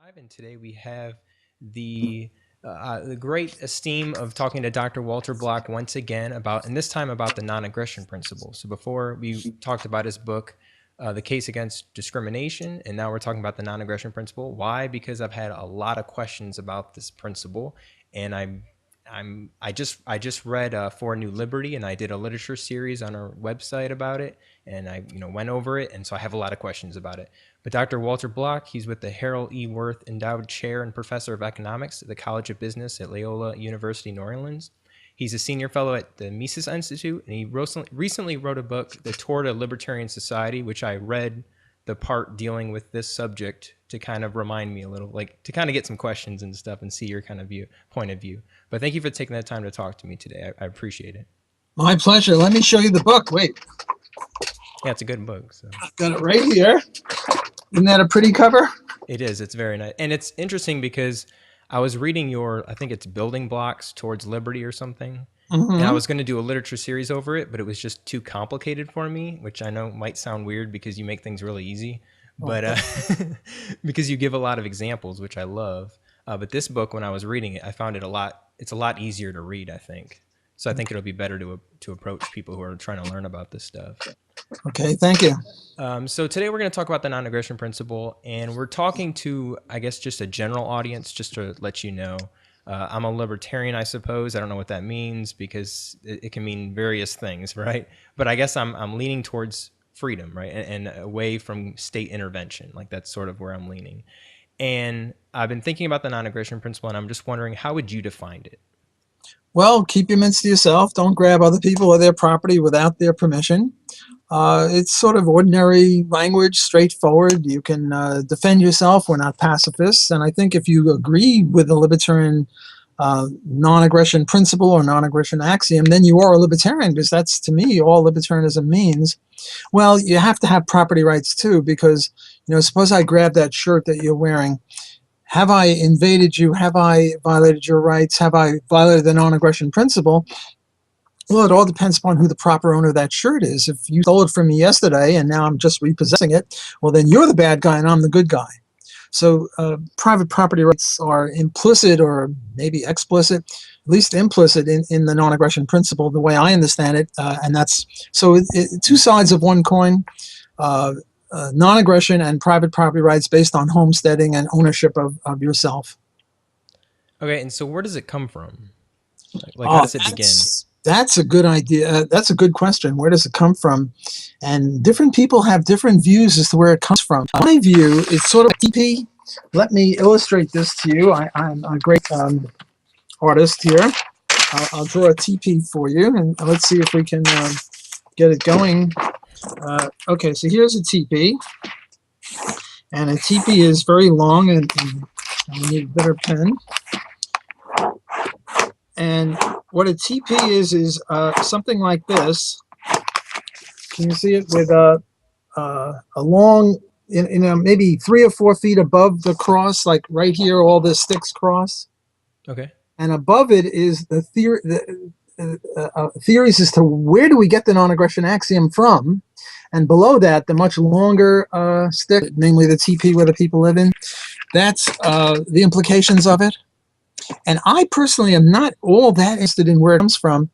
Live, and today we have the the great esteem of talking to Dr. Walter Block once again about, and this time about the non-aggression principle. So before we talked about his book, The Case Against Discrimination, and now we're talking about the non-aggression principle. Why? Because I've had a lot of questions about this principle, and I just read For a New Liberty, and I did a literature series on our website about it, and I went over it, and so I have a lot of questions about it. But Dr. Walter Block, he's with the Harold E. Worth Endowed Chair and Professor of Economics at the College of Business at Loyola University, New Orleans. He's a senior fellow at the Mises Institute, and he recently wrote a book, The Toward a Libertarian Society, which I read the part dealing with this subject to kind of remind me a little, like to kind of get some questions and stuff and see your kind of point of view. But thank you for taking the time to talk to me today. I appreciate it. My pleasure. Let me show you the book. Wait. Yeah, it's a good book. So I've got it right here. Isn't that a pretty cover? it is. It's very nice. And it's interesting because I was reading I think it's Building Blocks Towards Liberty or something. And I was going to do a literature series over it, but it was just too complicated for me, which I know might sound weird because you make things really easy, but because you give a lot of examples, which I love. But this book, when I was reading it, I found it's a lot easier to read, I think. So I think it'll be better to approach people who are trying to learn about this stuff. Okay, thank you. So today we're going to talk about the non-aggression principle, and we're talking to, I guess, just a general audience, just to let you know. I'm a libertarian, I suppose. I don't know what that means because it can mean various things, right? But I guess I'm leaning towards freedom, right? And away from state intervention. Like that's sort of where I'm leaning. And I've been thinking about the non-aggression principle, and I'm just wondering, how would you define it? Well, keep your mints to yourself. Don't grab other people or their property without their permission. It's sort of ordinary language, straightforward. You can defend yourself. We're not pacifists. And I think if you agree with the libertarian non-aggression principle or non-aggression axiom, then you are a libertarian, because that's, to me, all libertarianism means. Well, you have to have property rights, too, because, suppose I grab that shirt that you're wearing. Have I invaded you? Have I violated your rights? Have I violated the non-aggression principle? Well, it all depends upon who the proper owner of that shirt is. If you stole it from me yesterday and now I'm just repossessing it, well, then you're the bad guy and I'm the good guy. So private property rights are implicit, or maybe explicit, at least implicit in the non-aggression principle, the way I understand it. And that's so two sides of one coin. Non-aggression and private property rights based on homesteading and ownership of yourself. Okay, and so where does it come from? Like how does it begin? That's a good idea. That's a good question. Where does it come from? And different people have different views as to where it comes from. My view is sort of TP. Let me illustrate this to you. I'm a great artist here. I'll draw a TP for you, and let's see if we can get it going. Okay, so here's a TP, and a TP is very long, and I need a better pen. And what a TP is something like this. Can you see it? With a long, maybe 3 or 4 feet above the cross, like right here, all the sticks cross. Okay. And above it is the theories as to where do we get the non-aggression axiom from. And below that, the much longer stick, namely the TP where the people live in, that's the implications of it. And I personally am not all that interested in where it comes from.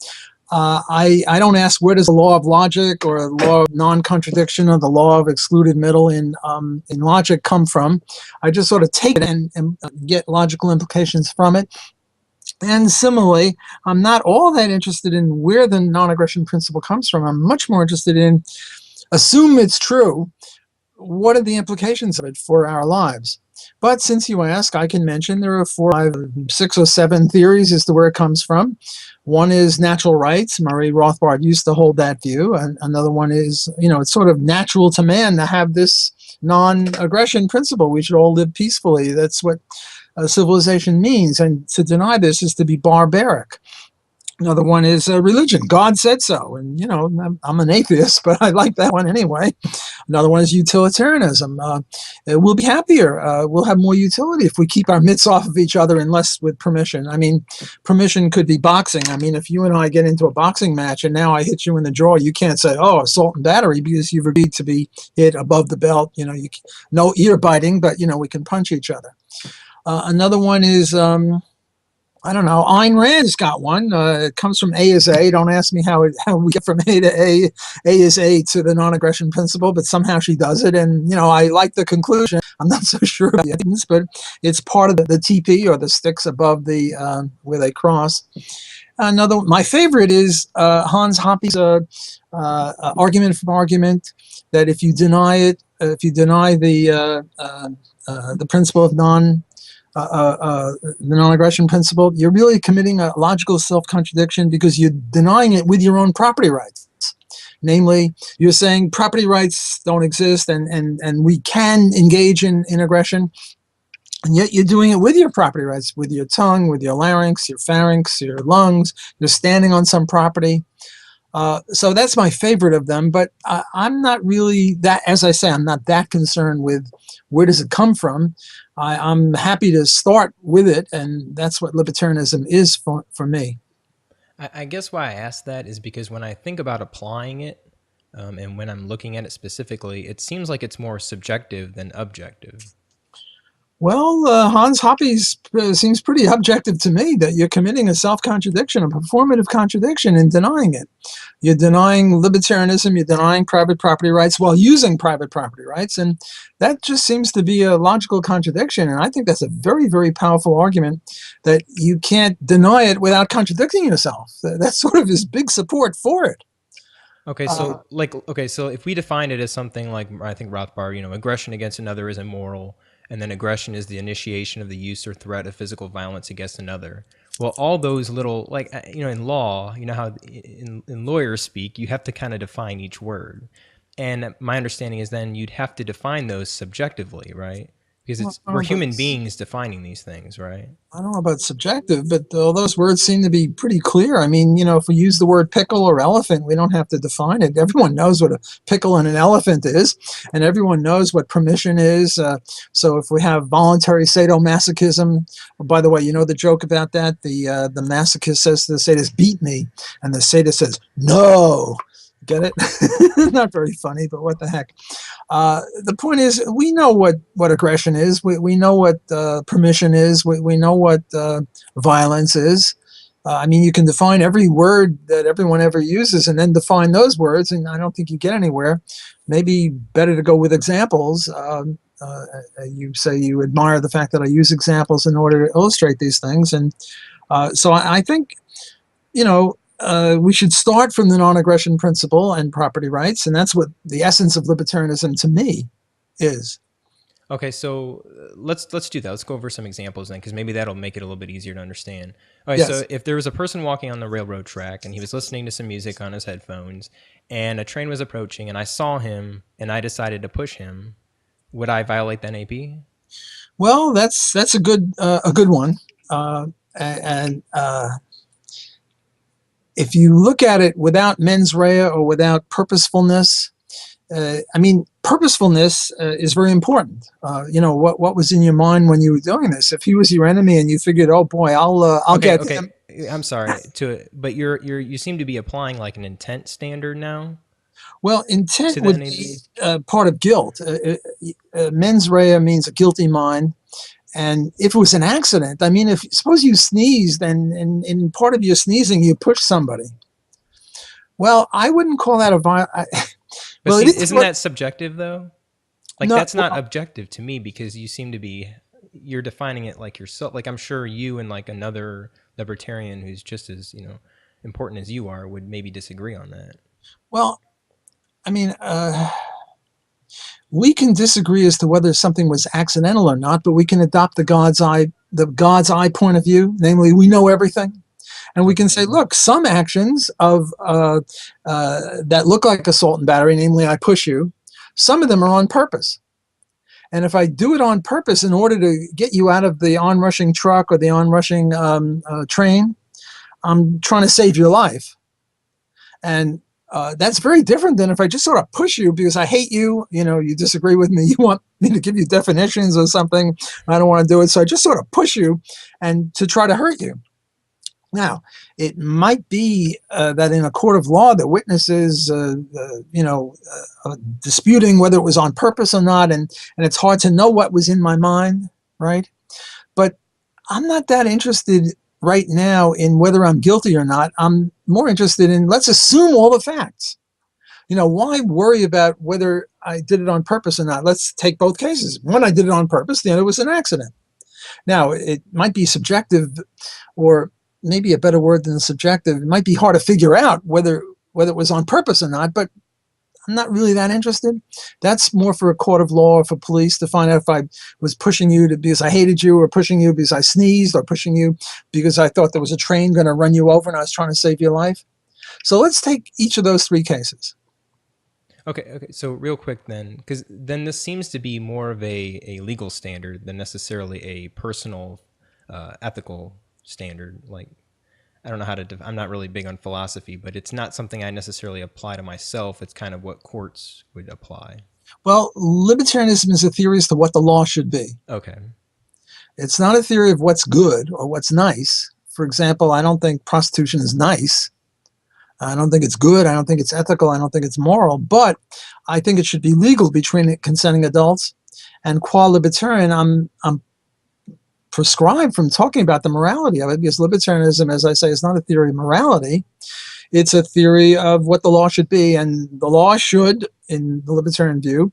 I don't ask where does the law of logic or the law of non-contradiction or the law of excluded middle in logic come from. I just sort of take it and get logical implications from it. And similarly, I'm not all that interested in where the non-aggression principle comes from. I'm much more interested in, assume it's true, what are the implications of it for our lives? But since you ask, I can mention there are 4, 5, 6, or 7 theories as to where it comes from. One is natural rights. Murray Rothbard used to hold that view. And another one is, it's sort of natural to man to have this non-aggression principle. We should all live peacefully. That's what civilization means. And to deny this is to be barbaric. Another one is religion. God said so. And, I'm an atheist, but I like that one anyway. Another one is utilitarianism. We'll be happier. We'll have more utility if we keep our mitts off of each other and less with permission. I mean, permission could be boxing. I mean, if you and I get into a boxing match and now I hit you in the jaw, you can't say, oh, assault and battery, because you've agreed to be hit above the belt. No ear biting, but, we can punch each other. Another one is I don't know. Ayn Rand's got one. It comes from A is A. Don't ask me how we get from A to A. A is A to the non-aggression principle, but somehow she does it. And, I like the conclusion. I'm not so sure about the evidence, but it's part of the TP, or the sticks above the where they cross. My favorite is Hans Hoppe's argument from argument, that if you deny it, if you deny the principle of the non-aggression principle, you're really committing a logical self-contradiction, because you're denying it with your own property rights. Namely, you're saying property rights don't exist, and we can engage in aggression, and yet you're doing it with your property rights, with your tongue, with your larynx, your pharynx, your lungs. You're standing on some property. So that's my favorite of them, but I'm not really that, as I say, I'm not that concerned with where does it come from. I'm happy to start with it, and that's what libertarianism is for me. I guess why I asked that is because when I think about applying it, and when I'm looking at it specifically, it seems like it's more subjective than objective. Well, Hans Hoppe's seems pretty objective to me, that you're committing a self-contradiction, a performative contradiction, in denying it. You're denying libertarianism, you're denying private property rights while using private property rights, and that just seems to be a logical contradiction, and I think that's a very, very powerful argument, that you can't deny it without contradicting yourself. That's sort of his big support for it. Okay, so so if we define it as something like, I think Rothbard, aggression against another is immoral, and then aggression is the initiation of the use or threat of physical violence against another. Well, all those little, in law, how in lawyers speak, you have to kind of define each word. And my understanding is then you'd have to define those subjectively, right? Because we're human beings defining these things, right? I don't know about subjective, but all those words seem to be pretty clear. I mean, if we use the word pickle or elephant, we don't have to define it. Everyone knows what a pickle and an elephant is, and everyone knows what permission is. So if we have voluntary sadomasochism, by the way, the joke about that? The masochist says to the sadist, beat me, and the sadist says, no. Get it? Not very funny, but what the heck. The point is, we know what aggression is. We know what permission is. We know what violence is. I mean, you can define every word that everyone ever uses and then define those words, and I don't think you get anywhere. Maybe better to go with examples. You say you admire the fact that I use examples in order to illustrate these things, and so I think, we should start from the non-aggression principle and property rights, and that's what the essence of libertarianism to me is. Okay, so let's do that. Let's go over some examples then, because maybe that'll make it a little bit easier to understand. All right, Yes. So if there was a person walking on the railroad track and he was listening to some music on his headphones, and a train was approaching, and I saw him and I decided to push him, would I violate the NAP? Well, that's a good one, and if you look at it without mens rea or without purposefulness, I mean, purposefulness is very important. What was in your mind when you were doing this? If he was your enemy and you figured, oh boy, I'll get him. I'm sorry but you seem to be applying like an intent standard now. Well, intent would be part of guilt. Mens rea means a guilty mind. And if it was an accident, I mean, suppose you sneezed and in part of your sneezing, you pushed somebody. Well, I wouldn't call that a violence. Well, isn't that subjective though? Like, no, that's not objective to me, because you're defining it like yourself. Like, I'm sure you and like another libertarian who's just as, important as you are would maybe disagree on that. Well, I mean, we can disagree as to whether something was accidental or not, but we can adopt the God's eye point of view. Namely, we know everything. And we can say, look, some actions of that look like assault and battery, namely I push you, some of them are on purpose. And if I do it on purpose in order to get you out of the onrushing truck or the onrushing train, I'm trying to save your life. And that's very different than if I just sort of push you because I hate you, you disagree with me, you want me to give you definitions or something. I don't want to do it. So I just sort of push you and to try to hurt you. Now, it might be that in a court of law, the witnesses, disputing whether it was on purpose or not, and it's hard to know what was in my mind, right? But I'm not that interested right now in whether I'm guilty or not. I'm more interested in, let's assume all the facts. Why worry about whether I did it on purpose or not? Let's take both cases. One, I did it on purpose. The other was an accident. Now, it might be subjective, or maybe a better word than subjective. It might be hard to figure out whether it was on purpose or not, but I'm not really that interested. That's more for a court of law or for police to find out if I was pushing you because I hated you, or pushing you because I sneezed, or pushing you because I thought there was a train going to run you over and I was trying to save your life. So let's take each of those three cases. Okay. So real quick then, because then this seems to be more of a legal standard than necessarily a personal ethical standard. Like, I don't know how to, I'm not really big on philosophy, but it's not something I necessarily apply to myself. It's kind of what courts would apply. Well, libertarianism is a theory as to what the law should be. Okay. It's not a theory of what's good or what's nice. For example, I don't think prostitution is nice. I don't think it's good. I don't think it's ethical. I don't think it's moral. But I think it should be legal between consenting adults. And qua libertarian, I'm prescribed from talking about the morality of it, because libertarianism, as I say, is not a theory of morality. It's a theory of what the law should be. And the law should, in the libertarian view,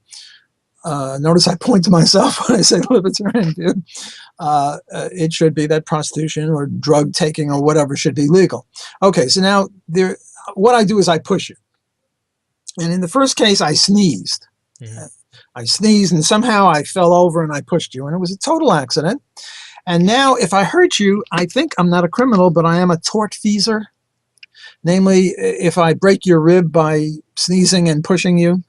notice I point to myself when I say libertarian view, it should be that prostitution or drug taking or whatever should be legal. Okay, so now what I do is I push you. And in the first case, I sneezed. Mm-hmm. I sneezed and somehow I fell over and I pushed you. And it was a total accident. And now if I hurt you, I think I'm not a criminal, but I am a tortfeasor. Namely, if I break your rib by sneezing and pushing you,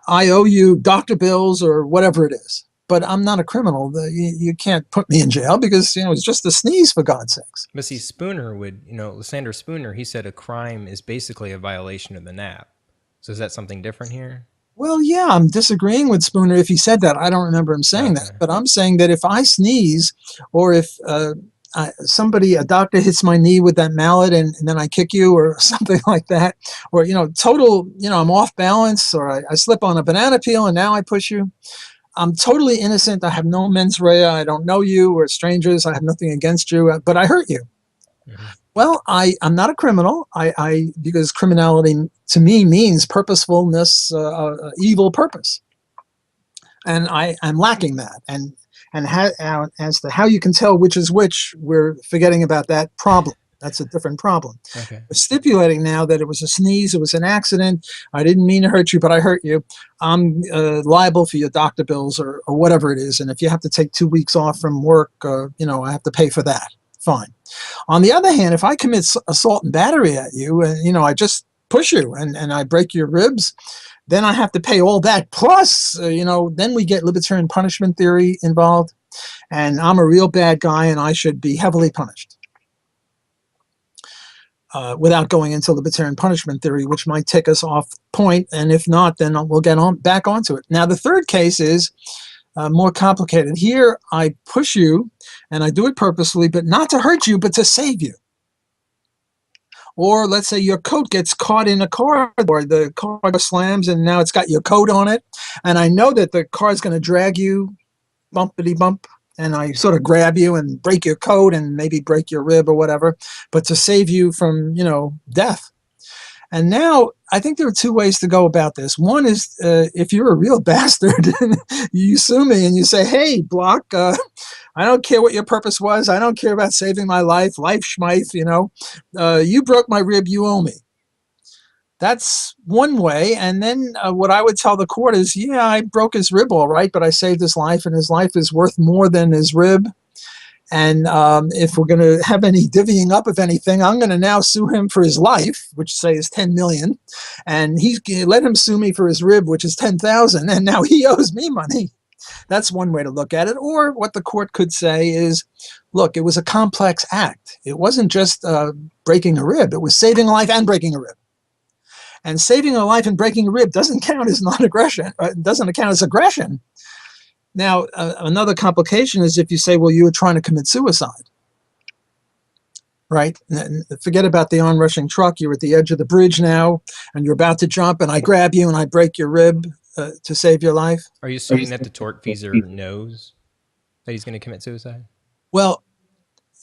I owe you doctor bills or whatever it is. But I'm not a criminal. You can't put me in jail because it's just a sneeze, for God's sakes. But see, Spooner would, Lysander Spooner, he said a crime is basically a violation of the NAP. So is that something different here? Well, yeah, I'm disagreeing with Spooner if he said that. I don't remember him saying that. But I'm saying that if I sneeze, or if a doctor hits my knee with that mallet and then I kick you or something like that, or, I'm off balance, or I slip on a banana peel and now I push you, I'm totally innocent. I have no mens rea. I don't know you. We're strangers. I have nothing against you, but I hurt you. Mm-hmm. Well, I'm not a criminal. Because criminality to me means purposefulness, evil purpose, and I'm lacking that. And as to how you can tell which is which, we're forgetting about that problem. That's a different problem. Okay. We're stipulating now that it was a sneeze, it was an accident, I didn't mean to hurt you, but I hurt you. I'm liable for your doctor bills or whatever it is. And if you have to take 2 weeks off from work, I have to pay for that. Fine. On the other hand, if I commit assault and battery at you, I just push you and I break your ribs, then I have to pay all that. Plus, then we get libertarian punishment theory involved. And I'm a real bad guy and I should be heavily punished. Without going into libertarian punishment theory, which might take us off point. And if not, then we'll get back onto it. Now, the third case is more complicated. Here, I push you, and I do it purposely, but not to hurt you, but to save you. Or let's say your coat gets caught in a car, or the car slams, and now it's got your coat on it. And I know that the car is going to drag you, bumpity bump, and I sort of grab you and break your coat and maybe break your rib or whatever, but to save you from, death. And now I think there are two ways to go about this. One is if you're a real bastard, you sue me and you say, hey, Block, I don't care what your purpose was. I don't care about saving my life schmeif, you broke my rib, you owe me. That's one way. And then what I would tell the court is, yeah, I broke his rib all right, but I saved his life, and his life is worth more than his rib. And if we're going to have any divvying up of anything, I'm going to now sue him for his life, which say is $10 million. And let him sue me for his rib, which is $10,000. And now he owes me money. That's one way to look at it. Or what the court could say is, look, it was a complex act. It wasn't just breaking a rib. It was saving a life and breaking a rib. And saving a life and breaking a rib doesn't count as non-aggression. Doesn't count as aggression. Now, another complication is if you say, well, you were trying to commit suicide, right? Forget about the onrushing truck. You're at the edge of the bridge now, and you're about to jump, and I grab you and I break your rib to save your life. Are you assuming that the tortfeasor knows that he's going to commit suicide? Well,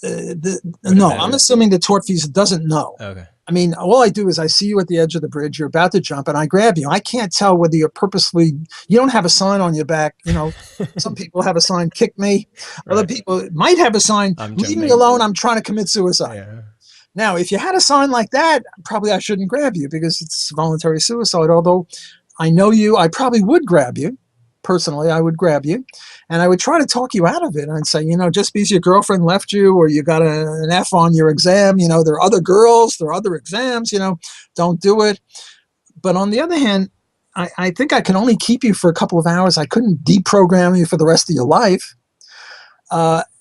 no, I'm assuming the tortfeasor doesn't know. Okay. I mean, all I do is I see you at the edge of the bridge, you're about to jump, and I grab you. I can't tell whether you're purposely, you don't have a sign on your back. You know, some people have a sign, kick me. Other Right. people might have a sign, leave me alone, I'm trying to commit suicide. Yeah. Now, if you had a sign like that, probably I shouldn't grab you because it's voluntary suicide. Although I know you, I probably would grab you. Personally, I would grab you and I would try to talk you out of it. I'd say, you know, just because your girlfriend left you or you got an F on your exam, you know, there are other girls, there are other exams, you know, don't do it. But on the other hand, I think I can only keep you for a couple of hours. I couldn't deprogram you for the rest of your life.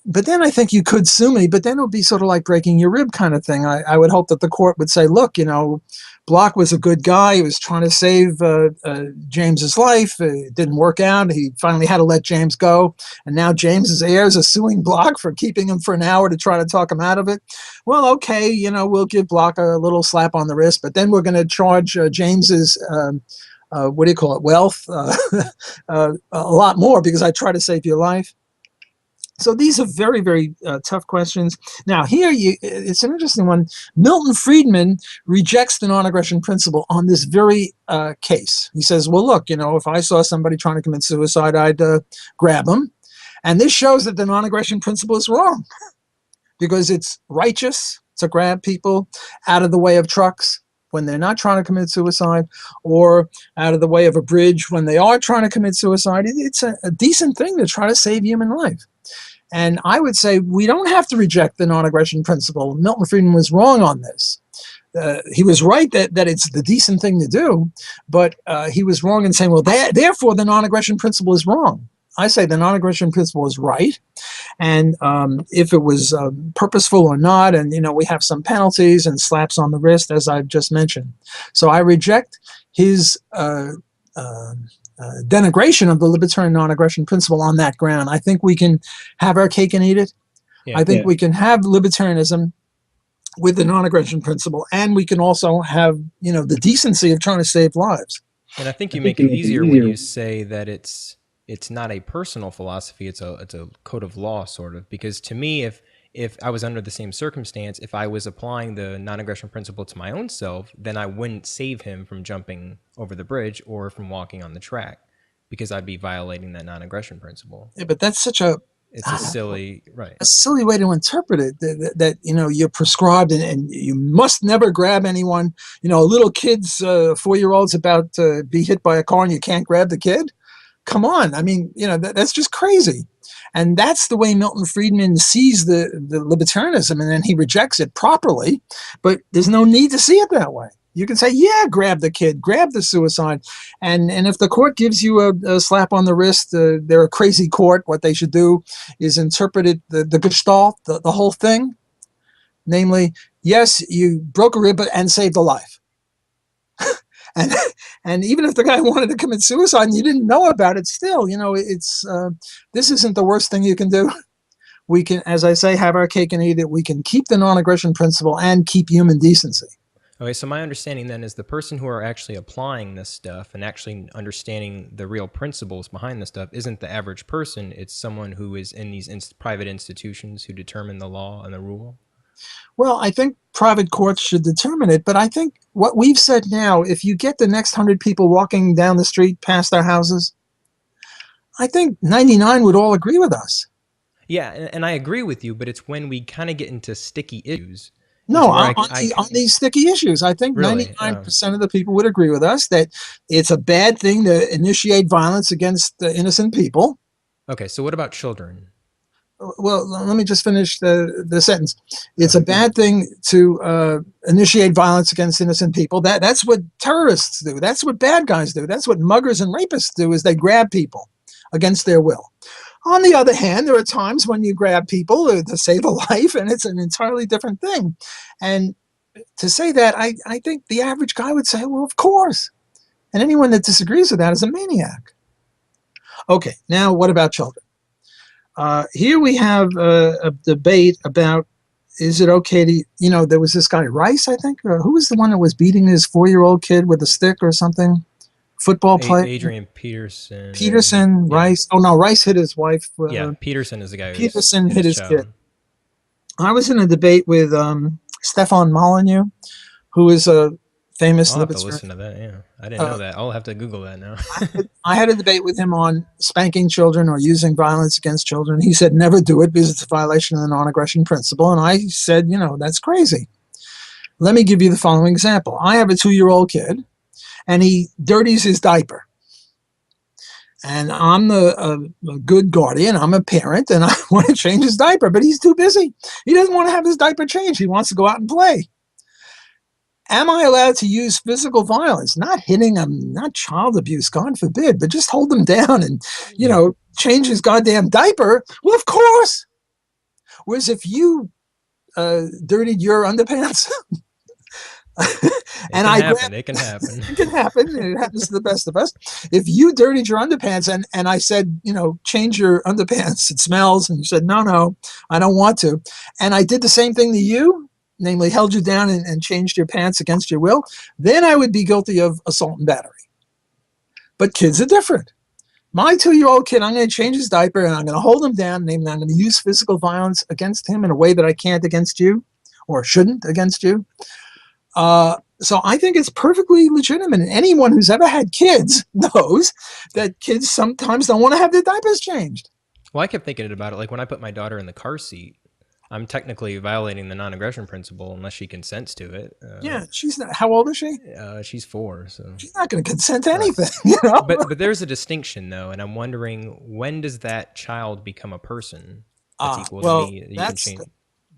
But then I think you could sue me, but then it would be sort of like breaking your rib kind of thing. I would hope that the court would say, look, you know, Block was a good guy. He was trying to save James's life. It didn't work out. He finally had to let James go. And now James's heirs are suing Block for keeping him for an hour to try to talk him out of it. Well, okay, you know, we'll give Block a little slap on the wrist, but then we're going to charge James's what do you call it, wealth a lot more because I try to save your life. So these are very, very tough questions. Now, here it's an interesting one. Milton Friedman rejects the non-aggression principle on this very case. He says, well, look, you know, if I saw somebody trying to commit suicide, I'd grab them. And this shows that the non-aggression principle is wrong because it's righteous to grab people out of the way of trucks when they're not trying to commit suicide or out of the way of a bridge when they are trying to commit suicide. It's a decent thing to try to save human life. And I would say we don't have to reject the non-aggression principle. Milton Friedman was wrong on this. He was right that it's the decent thing to do, but he was wrong in saying, well, therefore the non-aggression principle is wrong. I say the non-aggression principle is right. And if it was purposeful or not, and, you know, we have some penalties and slaps on the wrist, as I've just mentioned. So I reject his denigration of the libertarian non-aggression principle on that ground. I think we can have our cake and eat it. Yeah. I think we can have libertarianism with the non-aggression principle, and we can also have, you know, the decency of trying to save lives. And I think you make it easier when you say that it's not a personal philosophy, it's a code of law, sort of. Because to me, if I was under the same circumstance, if I was applying the non-aggression principle to my own self, then I wouldn't save him from jumping over the bridge or from walking on the track, because I'd be violating that non-aggression principle. Yeah, but that's such it's a silly, right? A silly way to interpret it. That you know, you're prescribed and you must never grab anyone. You know, a little kid's 4-year-old's about to be hit by a car and you can't grab the kid. Come on, I mean, you know, that's just crazy. And that's the way Milton Friedman sees the libertarianism, and then he rejects it properly. But there's no need to see it that way. You can say, yeah, grab the kid, grab the suicide. And if the court gives you a slap on the wrist, they're a crazy court. What they should do is interpret it, the gestalt, the whole thing. Namely, yes, you broke a rib and saved a life. And even if the guy wanted to commit suicide and you didn't know about it, still, you know, it's this isn't the worst thing you can do. We can, as I say, have our cake and eat it. We can keep the non-aggression principle and keep human decency. Okay, so my understanding then is the person who are actually applying this stuff and actually understanding the real principles behind this stuff isn't the average person. It's someone who is in these private institutions who determine the law and the rule. Well, I think private courts should determine it, but I think what we've said now, if you get the next 100 people walking down the street past our houses, I think 99 would all agree with us. Yeah, and I agree with you, but it's when we kind of get into sticky issues. No, on these sticky issues, I think really? 99% of the people would agree with us that it's a bad thing to initiate violence against innocent people. Okay, so what about children? Well, let me just finish the sentence. It's a bad thing to initiate violence against innocent people. That's what terrorists do. That's what bad guys do. That's what muggers and rapists do, is they grab people. against their will. On the other hand, there are times when you grab people to save a life, and it's an entirely different thing. And to say that, I think the average guy would say, well, of course. And anyone that disagrees with that is a maniac. Okay, now what about children? Here we have a debate about, is it okay to, there was this guy, Rice, I think. Who was the one that was beating his 4-year-old kid with a stick or something? Football player? Adrian Peterson. Peterson, Yeah. Rice. Oh, no, Rice hit his wife. Yeah, Peterson is the guy who Peterson hit hit his child. kid. I was in a debate with Stefan Molyneux, who is a famous I'll have to libertarian. listen to that. Yeah, I didn't know that. I'll have to Google that now. I had a debate with him on spanking children or using violence against children. He said never do it because it's a violation of the non-aggression principle. And I said, that's crazy. Let me give you the following example. I have a 2-year-old kid, and he dirties his diaper. And I'm a good guardian. I'm a parent, and I want to change his diaper, but he's too busy. He doesn't want to have his diaper changed. He wants to go out and play. Am I allowed to use physical violence? Not hitting him, not child abuse, God forbid, but just hold him down and, change his goddamn diaper? Well, of course. Whereas if you dirtied your underpants, and it can happen. It can happen. It happens to the best of us. If you dirtied your underpants and I said, change your underpants, it smells, and you said, no, I don't want to, and I did the same thing to you, namely held you down and changed your pants against your will, then I would be guilty of assault and battery. But kids are different. My 2-year-old kid, I'm going to change his diaper, and I'm going to hold him down, and I'm going to use physical violence against him in a way that I can't against you, or shouldn't against you. So I think it's perfectly legitimate. And anyone who's ever had kids knows that kids sometimes don't want to have their diapers changed. Well, I kept thinking about it. Like when I put my daughter in the car seat, I'm technically violating the non-aggression principle unless she consents to it. Yeah, she's not. How old is she? She's 4, so she's not going to consent to anything. Right. But there's a distinction though, and I'm wondering, when does that child become a person that's equal to me?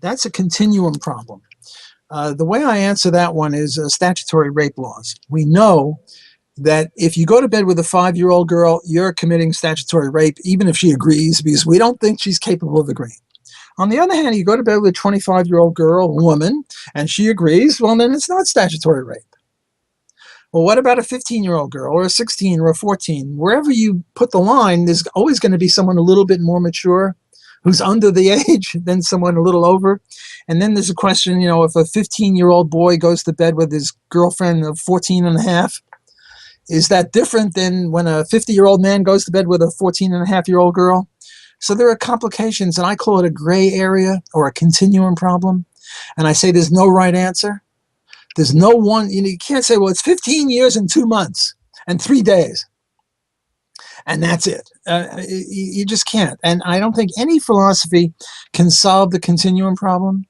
That's a continuum problem. The way I answer that one is statutory rape laws. We know that if you go to bed with a 5-year-old girl, you're committing statutory rape, even if she agrees, because we don't think she's capable of agreeing. On the other hand, you go to bed with a 25-year-old girl, woman, and she agrees, well, then it's not statutory rape. Well, what about a 15-year-old girl or a 16 or a 14? Wherever you put the line, there's always going to be someone a little bit more mature who's under the age than someone a little over. And then there's a question, if a 15-year-old boy goes to bed with his girlfriend of 14 and a half, is that different than when a 50-year-old man goes to bed with a 14-and-a-half-year-old girl? So there are complications, and I call it a gray area or a continuum problem. And I say there's no right answer. There's no one, you can't say, well, it's 15 years and 2 months and 3 days. And that's it. You just can't. And I don't think any philosophy can solve the continuum problem.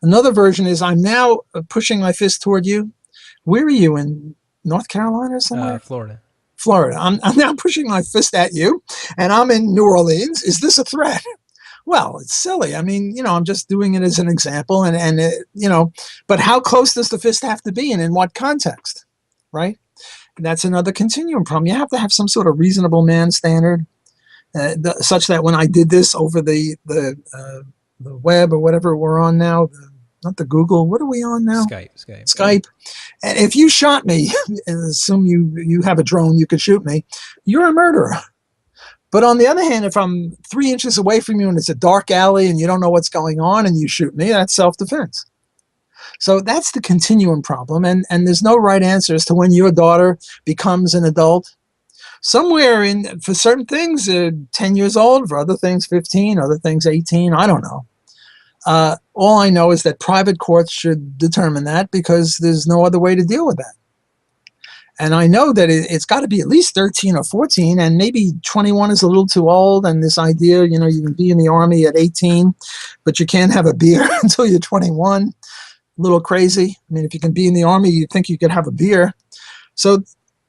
Another version is, I'm now pushing my fist toward you. Where are you, in North Carolina or somewhere? Florida. I'm now pushing my fist at you, and I'm in New Orleans. Is this a threat? Well, it's silly. I mean, I'm just doing it as an example, but how close does the fist have to be, and in what context, right? That's another continuum problem. You have to have some sort of reasonable man standard, such that when I did this over the web or whatever we're on now, not the Google, what are we on now? Skype. And if you shot me, and assume you have a drone, you could shoot me, you're a murderer. But on the other hand, if I'm 3 inches away from you and it's a dark alley and you don't know what's going on and you shoot me, that's self-defense. So that's the continuum problem, and there's no right answer as to when your daughter becomes an adult. Somewhere for certain things, 10 years old, for other things 15, other things 18, I don't know. All I know is that private courts should determine that, because there's no other way to deal with that. And I know that it's got to be at least 13 or 14, and maybe 21 is a little too old, and this idea, you can be in the Army at 18, but you can't have a beer until you're 21. A little crazy. I mean, if you can be in the Army, you'd think you could have a beer. So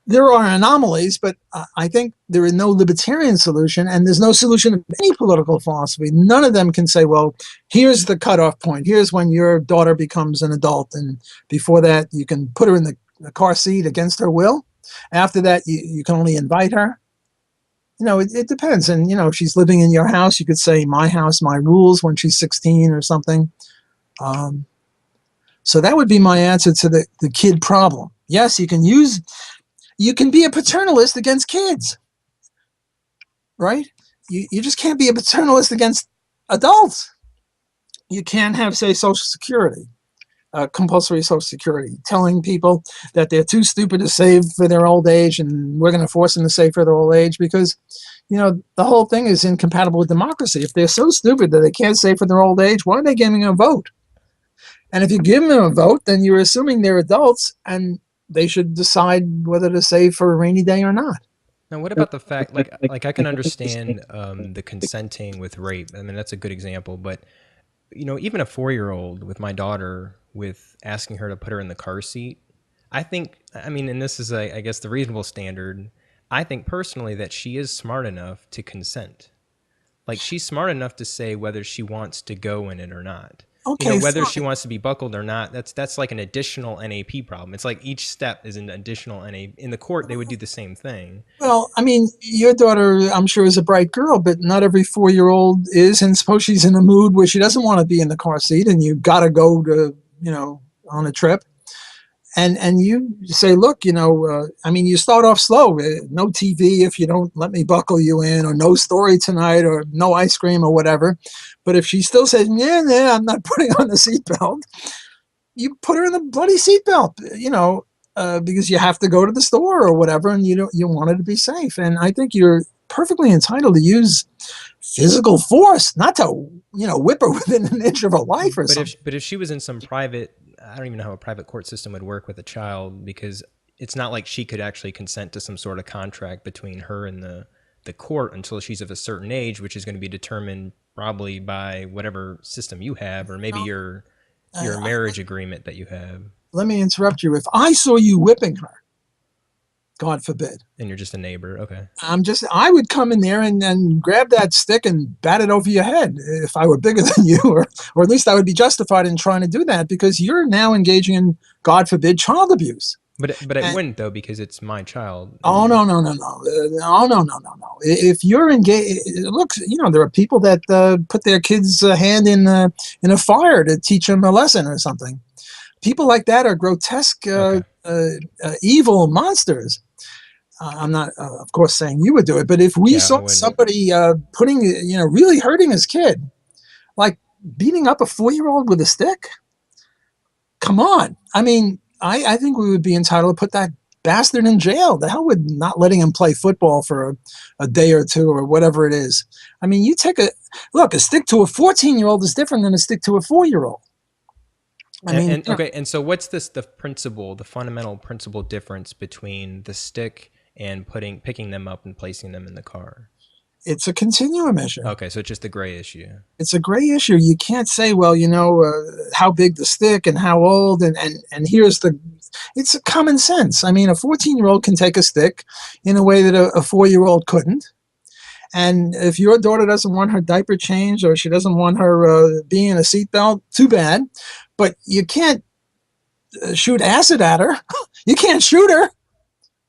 there are anomalies, but I think there is no libertarian solution, and there's no solution of any political philosophy. None of them can say, well, here's the cutoff point. Here's when your daughter becomes an adult, and before that, you can put her in the car seat against her will. After that, you can only invite her. it depends. And, if she's living in your house, you could say my house, my rules when she's 16 or something. Um, so that would be my answer to the kid problem. Yes, you can be a paternalist against kids, right? You just can't be a paternalist against adults. You can't have, say, Social Security, compulsory Social Security, telling people that they're too stupid to save for their old age, and we're going to force them to save for their old age because, the whole thing is incompatible with democracy. If they're so stupid that they can't save for their old age, why are they giving them a vote? And if you give them a vote, then you're assuming they're adults and they should decide whether to save for a rainy day or not. Now, what about the fact, like I can understand the consenting with rape. I mean, that's a good example. But even a 4-year-old with my daughter, with asking her to put her in the car seat, I think, I mean, and this is, I guess, the reasonable standard. I think personally that she is smart enough to consent. Like she's smart enough to say whether she wants to go in it or not. Okay, Whether she fine. wants to be buckled or not, that's like an additional NAP problem. It's like each step is an additional NAP. In the court, they would do the same thing. Well, I mean, your daughter, I'm sure, is a bright girl, but not every 4-year-old is. And suppose she's in a mood where she doesn't want to be in the car seat, and you got to go to, on a trip, and you say, look, I mean, you start off slow, no TV if you don't let me buckle you in, or no story tonight, or no ice cream, or whatever. But if she still says, yeah, I'm not putting on the seatbelt, you put her in the bloody seatbelt, because you have to go to the store or whatever, and you want her to be safe. And I think you're perfectly entitled to use physical force, not to whip her within an inch of her life or something. But if she was in some private, I don't even know how a private court system would work with a child, because it's not like she could actually consent to some sort of contract between her and the court until she's of a certain age, which is going to be determined probably by whatever system you have, or maybe your Uh, marriage agreement that you have, Let me interrupt you. If I saw you whipping her, God forbid, and you're just a neighbor. Okay. I would come in there and grab that stick and bat it over your head if I were bigger than you, or at least I would be justified in trying to do that because you're now engaging in, God forbid, child abuse. But it And, wouldn't though, because it's my child. oh, And no, no, no, no. Oh, no, no, no, no. If you're engaged, look, there are people that put their kids' hand in a fire to teach them a lesson or something. People like that are grotesque, okay. evil monsters. I'm not, of course, saying you would do it, but if we Yeah, I saw wouldn't. somebody putting, really hurting his kid, like beating up a 4-year-old with a stick, come on. I mean, I think we would be entitled to put that bastard in jail. The hell with not letting him play football for a day or two or whatever it is. I mean, you take a stick to a 14-year-old is different than a stick to a 4-year-old. I mean, And okay, and so what's the principle, the fundamental principle difference between the stick and picking them up and placing them in the car? it's a continuum issue. Okay, so it's just a gray issue. It's a gray issue. You can't say, well, how big the stick and how old, and here's it's a common sense. I mean, a 14-year-old can take a stick in a way that a 4-year-old couldn't. And if your daughter doesn't want her diaper changed or she doesn't want her being in a seatbelt, too bad. But you can't shoot acid at her. You can't shoot her.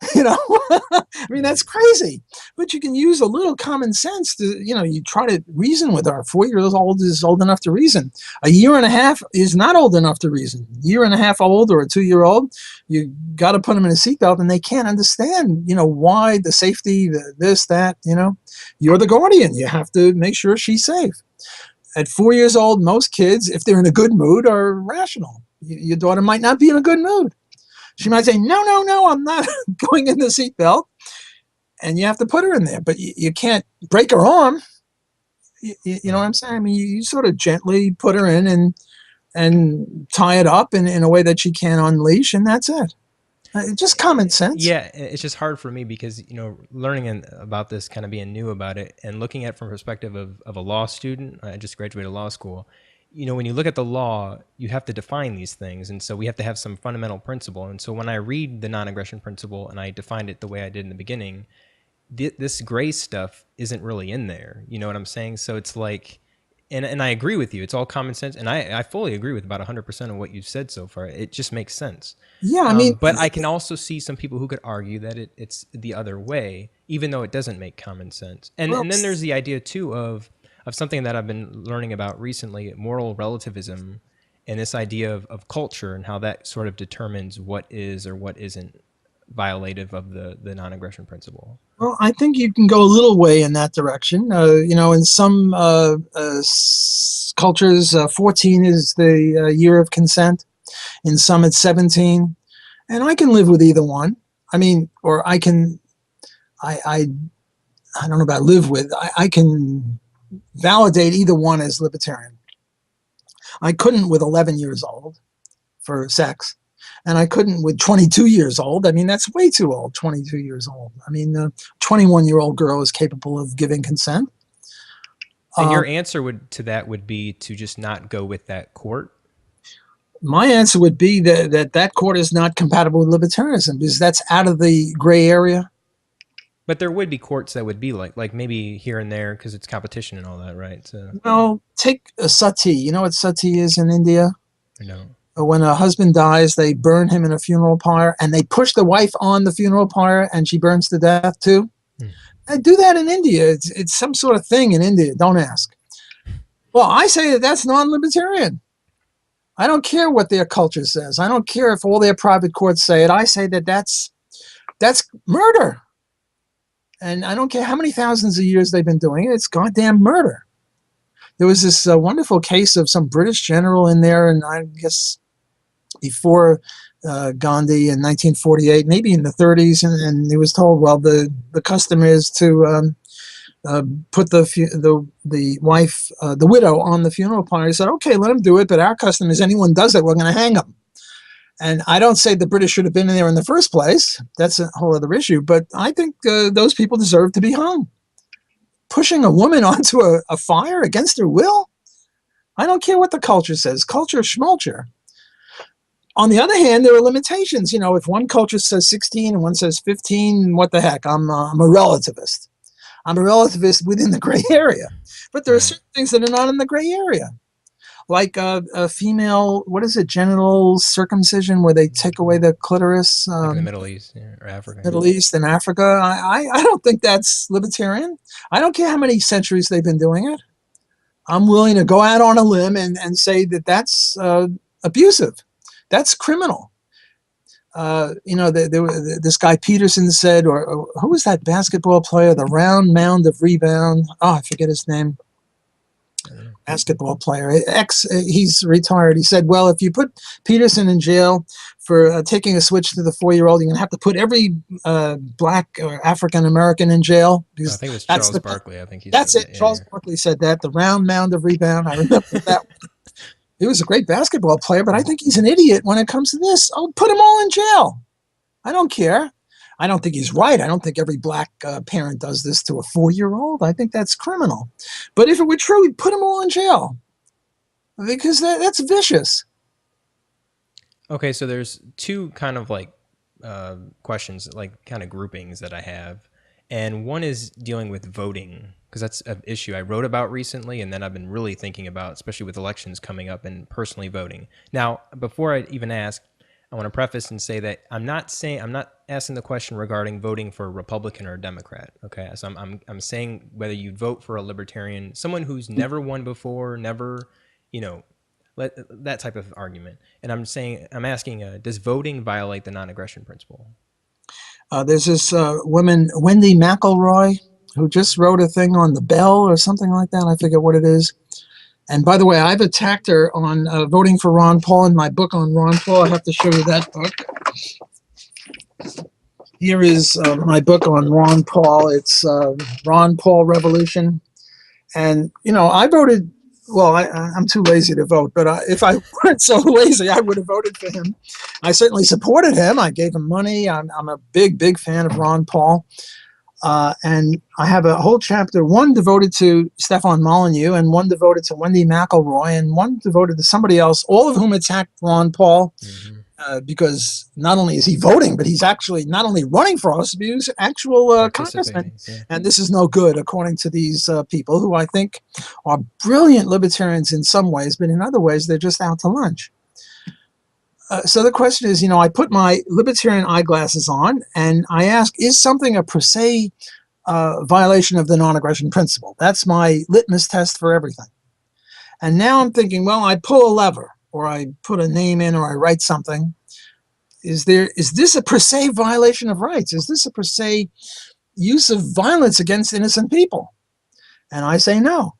I mean, that's crazy. But you can use a little common sense to, you try to reason with her. 4 years old is old enough to reason. A year and a half is not old enough to reason. Year and a half old or a 2-year-old, you got to put them in a seatbelt, and they can't understand, why the safety, this, that, You're the guardian. You have to make sure she's safe. At 4 years old, most kids, if they're in a good mood, are rational. Your daughter might not be in a good mood. She might say, no, no, no, I'm not going in the seatbelt. And you have to put her in there, but you can't break her arm. You know what I'm saying? I mean, you sort of gently put her in and tie it up in a way that she can't unleash, and that's it. Just common sense. Yeah, it's just hard for me because learning about this, kind of being new about it, and looking at it from the perspective of a law student. I just graduated law school. When you look at the law, you have to define these things, and so we have to have some fundamental principle. And so when I read the non-aggression principle and I defined it the way I did in the beginning, this gray stuff isn't really in there. You know what I'm saying? So it's like and I agree with you. It's all common sense, and I fully agree with about 100% of what you've said so far. It just makes sense. Yeah, I mean, But I can also see some people who could argue that it's the other way, even though it doesn't make common sense. well, And then there's the idea too of something that I've been learning about recently, moral relativism, and this idea of culture and how that sort of determines what is or what isn't violative of the non-aggression principle. well, I think you can go a little way in that direction. In some cultures, 14 is the year of consent. In some, it's 17, and I can live with either one. I mean, or I can, I don't know about live with. I can validate either one as libertarian. I couldn't with 11 years old for sex, and I couldn't with 22 years old. I mean, that's way too old. 22 years old. I mean, a 21-year-old girl is capable of giving consent. And your answer to that would be to just not go with that court. My answer would be that court is not compatible with libertarianism because that's out of the gray area. But there would be courts that would be like maybe here and there because it's competition and all that, right? So Well, take a sati. You know what sati is in India? no. When a husband dies, they burn him in a funeral pyre, and they push the wife on the funeral pyre, and she burns to death too. They do that in India. It's some sort of thing in India. Don't ask. Well, I say that's non-libertarian. I don't care what their culture says. I don't care if all their private courts say it. I say that's murder. And I don't care how many thousands of years they've been doing it. It's goddamn murder. There was this wonderful case of some British general in there, and I guess before Gandhi in 1948, maybe in the 30s, and he was told, well, the custom is to put the wife, the widow, on the funeral pyre. He said, okay, let him do it, but our custom is anyone does it, we're going to hang him. And I don't say the British should have been in there in the first place. That's a whole other issue. But I think those people deserve to be hung. Pushing a woman onto a fire against her will? I don't care what the culture says. Culture schmulture. On the other hand, there are limitations. If one culture says 16 and one says 15, what the heck? I'm a relativist. I'm a relativist within the gray area. But there are certain things that are not in the gray area. Like a female, what is it, genital circumcision, where they take away the clitoris. Like in the Middle East or Africa. Middle East and Africa. I don't think that's libertarian. I don't care how many centuries they've been doing it. I'm willing to go out on a limb and say that that's abusive. That's criminal. This guy Peterson said, or who was that basketball player, the round mound of rebound? Oh, I forget his name. Basketball player. He's retired. He said, well, if you put Peterson in jail for taking a switch to the 4-year-old, you're going to have to put every black or African American in jail. I think it was Charles Barkley. I think that's it. Charles Barkley said that. The round mound of rebound. I remember that. He was a great basketball player, but I think he's an idiot when it comes to this. Oh, put them all in jail. I don't care. I don't think he's right. I don't think every black parent does this to a 4-year-old. I think that's criminal. But if it were true, we'd put them all in jail because that's vicious. Okay, so there's two kind of like questions, like kind of groupings that I have. And one is dealing with voting, because that's an issue I wrote about recently, and then I've been really thinking about, especially with elections coming up and personally voting. Now, before I even ask, I want to preface and say that I'm not asking the question regarding voting for a Republican or a Democrat. Okay, so I'm saying whether you vote for a libertarian, someone who's never won before, never, that type of argument. And I'm asking, does voting violate the non-aggression principle? There's this woman, Wendy McElroy, who just wrote a thing on the Bell or something like that. I forget what it is. And by the way, I've attacked her on voting for Ron Paul in my book on Ron Paul. I have to show you that book. Here is my book on Ron Paul. It's Ron Paul Revolution. And, I voted, well, I'm too lazy to vote, but if I weren't so lazy, I would have voted for him. I certainly supported him. I gave him money. I'm a big, big fan of Ron Paul. And I have a whole chapter, one devoted to Stefan Molyneux and one devoted to Wendy McElroy and one devoted to somebody else, all of whom attacked Ron Paul. Mm-hmm. because not only is he voting, but he's actually not only running for office, but he's actual congressman. Participating. Yeah. And this is no good, according to these people who I think are brilliant libertarians in some ways, but in other ways, they're just out to lunch. So the question is, I put my libertarian eyeglasses on and I ask, is something a per se violation of the non-aggression principle? That's my litmus test for everything. And now I'm thinking, well, I pull a lever or I put a name in or I write something. Is this a per se violation of rights? Is this a per se use of violence against innocent people? And I say no.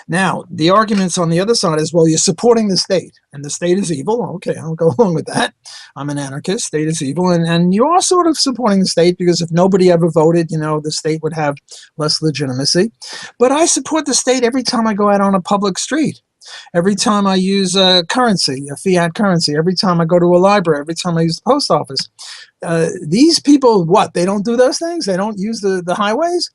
Now, the arguments on the other side is, well, you're supporting the state, and the state is evil. Okay, I'll go along with that. I'm an anarchist. State is evil, and you are sort of supporting the state because if nobody ever voted, the state would have less legitimacy. But I support the state every time I go out on a public street. Every time I use a currency, a fiat currency, every time I go to a library, every time I use the post office. These people, what? They don't do those things? They don't use the highways?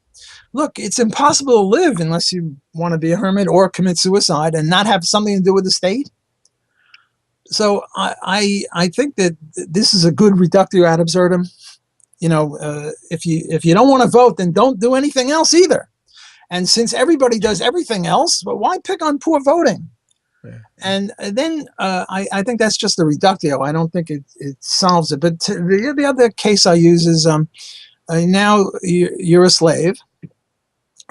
Look, it's impossible to live unless you want to be a hermit or commit suicide and not have something to do with the state. So I think that this is a good reductio ad absurdum. If you don't want to vote, then don't do anything else either. And since everybody does everything else, well, why pick on poor voting? Yeah. And then I think that's just a reductio. I don't think it solves it. But the other case I use is now you're a slave,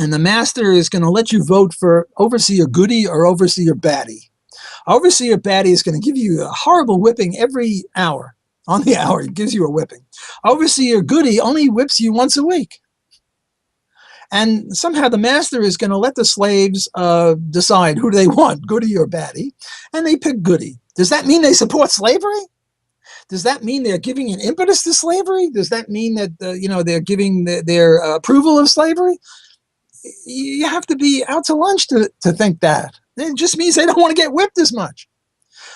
and the master is going to let you vote for overseer goody or overseer baddie. Overseer baddie is going to give you a horrible whipping every hour. On the hour, he gives you a whipping. Overseer goody only whips you once a week. And somehow the master is going to let the slaves decide who do they want, goody or baddie, and they pick goody. Does that mean they support slavery? Does that mean they're giving an impetus to slavery? Does that mean that they're giving their approval of slavery? You have to be out to lunch to think that. It just means they don't want to get whipped as much.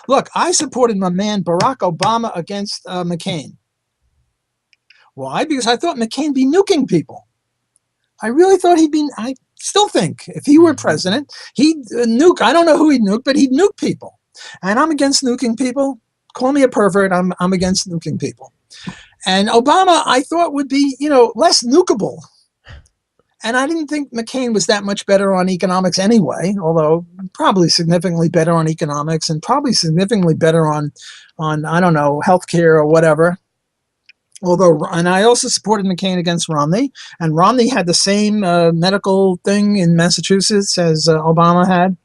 Look, I supported my man Barack Obama against McCain. Why? Because I thought McCain be nuking people. I really thought I still think if he were president, he'd nuke. I don't know who he'd nuke, but he'd nuke people. And I'm against nuking people. Call me a pervert. I'm against nuking people. And Obama, I thought would be, less nukeable. And I didn't think McCain was that much better on economics anyway, although probably significantly better on economics and probably significantly better on I don't know, healthcare or whatever. And I also supported McCain against Romney, and Romney had the same medical thing in Massachusetts as Obama had.